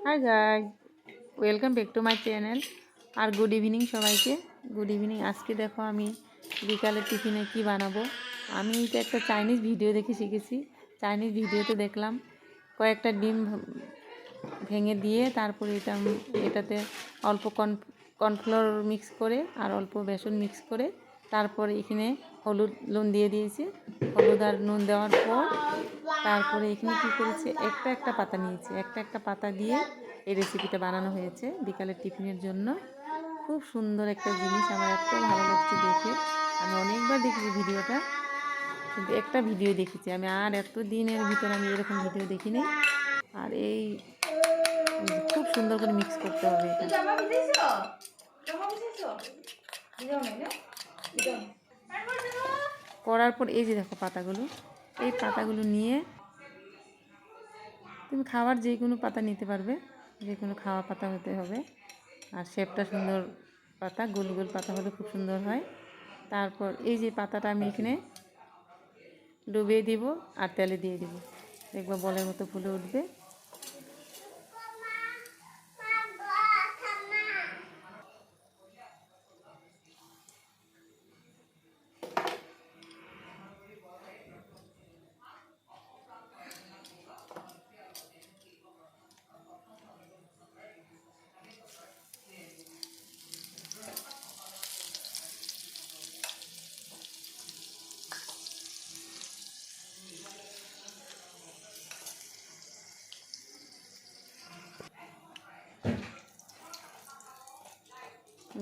High guys, welcome back to my channel. আর good evening সবাইকে। Good evening. আজকে দেখো আমি বিকালে টিফিনে কি বানাবো। আমি এটা একটা চাইনিজ ভিডিও দেখে শিখেছি। চাইনিজ ভিডিওতে দেখলাম কয়েকটা ডিম ভেঙে দিয়ে তারপরে এটাতে অল্প কর্নফ্লোর মিক্স করে আর অল্প বেসন মিক্স করে তারপরে এখানে হলুদ নুন দিয়ে দিয়েছি। হলুদ আর নুন দেওয়ার পর তারপরে এখানে কী করেছি, একটা পাতা নিয়েছি, একটা পাতা দিয়ে এই রেসিপিটা বানানো হয়েছে বিকালের টিফিনের জন্য। খুব সুন্দর একটা জিনিস, আমার এত ভালো লাগছে দেখে। আমি অনেকবার দেখেছি ভিডিওটা, কিন্তু একটা ভিডিও দেখেছি আমি, আর এত দিনের ভিতরে আমি এরকম ভিডিও দেখিনি। আর এই খুব সুন্দর করে মিক্স করতে হবে এটা। করার পর এই যে দেখো পাতাগুলো, এই পাতাগুলো নিয়ে তুমি খাওয়ার যে কোনো পাতা নিতে পারবে, যে কোনো খাওয়া পাতা হতে হবে। আর শেপটা সুন্দর, পাতা গোল গোল পাতা হলে খুব সুন্দর হয়। তারপর এই যে পাতাটা আমি এখানে ডুবিয়ে দিব আর তেলে দিয়ে দিব, দেখবা বলের মতো ফুলে উঠবে।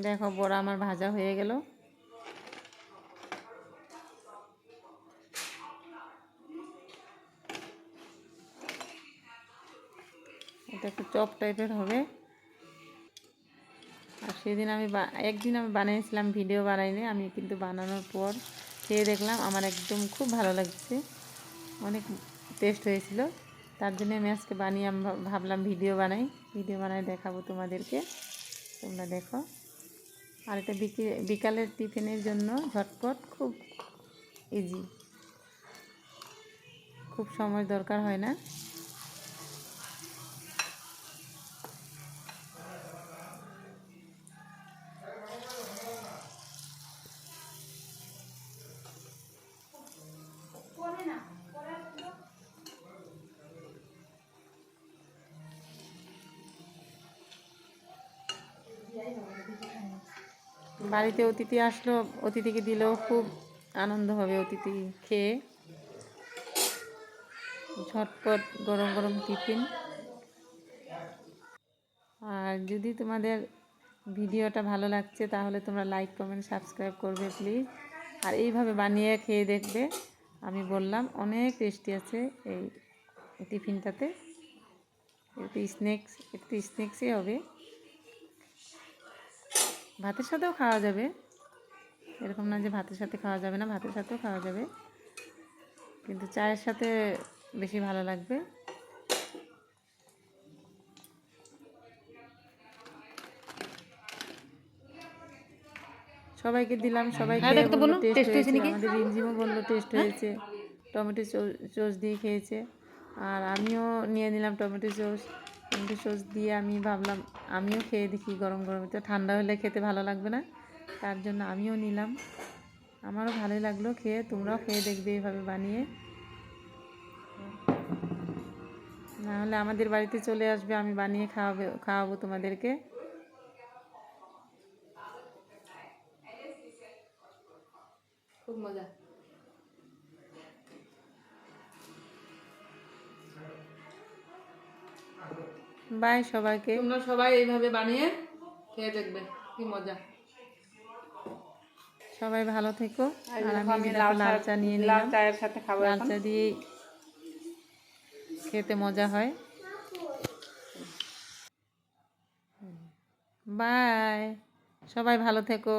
দেখো বড়া আমার ভাজা হয়ে গেল। এটা একটু চপ টাইপের হবে। আর সেদিন একদিন আমি বানিয়েছিলাম, ভিডিও বানাইনি আমি, কিন্তু বানানোর পর খেয়ে দেখলাম আমার একদম খুব ভালো লাগছে, অনেক টেস্ট হয়েছিল। তার জন্য আমি আজকে বানিয়ে আমি ভাবলাম ভিডিও বানাই দেখাবো তোমাদেরকে, তোমরা দেখো। আর এটা বিকালের টিফিনের জন্য ঝটপট, খুব ইজি, খুব সময় দরকার হয় না। বাড়িতে অতিথি আসলো, অতিথিকে দিলেও খুব আনন্দ হবে অতিথি খেয়ে। ঝটপট গরম গরম টিফিন। আর যদি তোমাদের ভিডিওটা ভালো লাগছে তাহলে তোমরা লাইক কমেন্ট সাবস্ক্রাইব করবে প্লিজ। আর এইভাবে বানিয়ে খেয়ে দেখবে, আমি বললাম অনেক টেস্টি আছে এই টিফিনটাতে। একটু স্ন্যাক্সই হবে, ভাতের সাথেও খাওয়া যাবে, এরকম না যে ভাতের সাথে খাওয়া যাবে না, ভাতের সাথেও খাওয়া যাবে, কিন্তু চায়ের সাথে বেশি ভালো লাগবে। সবাইকে দিলাম, সবাই খেয়ে বললো টেস্ট হয়েছে। আমাদের রিমঝিমও বললো টেস্ট হয়েছে, টমেটো সস দিয়ে খেয়েছে। আর আমিও নিয়ে নিলাম টমেটো সস দিয়ে। আমি ভাবলাম আমিও খেয়ে দেখি, গরম গরম, তো ঠান্ডা হলে খেতে ভালো লাগবে না, তার জন্য আমিও নিলাম। আমারও ভালোই লাগলো খেয়ে, তোমরাও খেয়ে দেখবে এইভাবে বানিয়ে। নাহলে আমাদের বাড়িতে চলে আসবে, আমি বানিয়ে খাওয়াবো তোমাদেরকে। খুব মজা। বাই সবাইকে। তোমরা সবাই এইভাবে বানিয়ে খেয়ে দেখবে, কি মজা। সবাই ভালো থেকো। আর আমি লাল চা নিয়ে নিলাম, লাল চায়ের সাথে খাবো। লাল চা দিয়ে খেতে মজা হয়। বাই, সবাই ভালো থেকো।